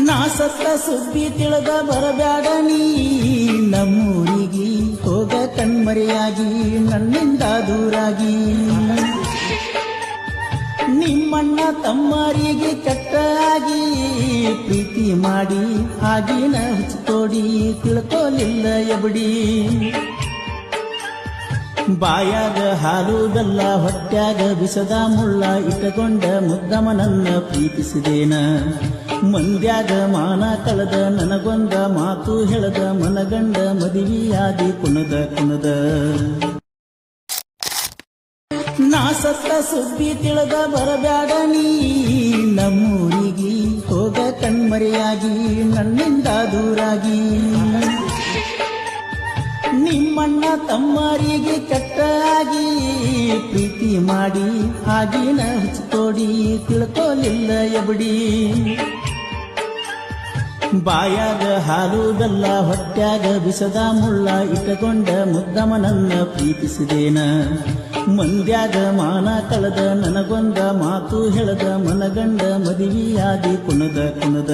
ನಾ ಸತ್ತ ಸುದ್ದಿ ತಿಳಿದ ಬರಬ್ಯಾಡ ನೀ ನಮ್ಮೂರಿಗೆ ಹೋಗ ಕಣ್ಮರೆಯಾಗಿ ನನ್ನಿಂದ ದೂರಾಗಿ ನಿಮ್ಮಣ್ಣ ತಮ್ಮರಿಗೆ ಕೆಟ್ಟಾಗಿ ಪ್ರೀತಿ ಮಾಡಿ ಆಗಿನ ಹುಚ್ಚೋಡಿ ತಿಳ್ಕೋಲಿಲ್ಲ ಎಬಡಿ ಬಾಯಾಗ ಹಾಲು ಬೆಲ್ಲ ಹೊಟ್ಯಾಗ ಬಿಸದ ಮುಳ್ಳ ಇಟ್ಟಕೊಂಡ ಮುದ್ದಮನನ್ನ ಪ್ರೀತಿಸಿದೇನ ಮಂದ್ಯಾಗ ಮಾನ ಕಳೆದ ನನಗೊಂದ ಮಾತು ಹೇಳದ ಮನಗಂಡ ಮದುವೆಯಾದಿ ಕುಣದ ಕುಣದ ನಾ ಸತ್ತ ಸುದ್ದಿ ತಿಳಿದ ಬರಬ್ಯಾಡ ನೀ ನಮ್ಮೂರಿಗೆ ಹೋಗ ಕಣ್ಮರೆಯಾಗಿ ನನ್ನಿಂದ ದೂರಾಗಿ ನಿಮ್ಮಣ್ಣ ತಮ್ಮರಿಗೆ ಕೆಟ್ಟಾಗಿ ಪ್ರೀತಿ ಮಾಡಿ ಆಗಿನ ಹುಚ್ಚೋಡಿ ತಿಳ್ಕೋಲಿಲ್ಲ ಎಬಡಿ ಬಾಯಾಗ ಹಾಲು ಬೆಲ್ಲ ಹೊಟ್ಯಾಗ ಬಿಸದ ಮುಳ್ಳ ಇಟ್ಟಕೊಂಡ ಮುದ್ದಮನನ್ನ ಪ್ರೀತಿಸಿದೇನ ಮಂದ್ಯಾಗ ಮಾನ ಕಳೆದ ನನಗೊಂದ ಮಾತು ಹೇಳದ ಮನಗಂಡ ಮದುವೆಯಾದಿ ಕುಣದ ಕುಣದ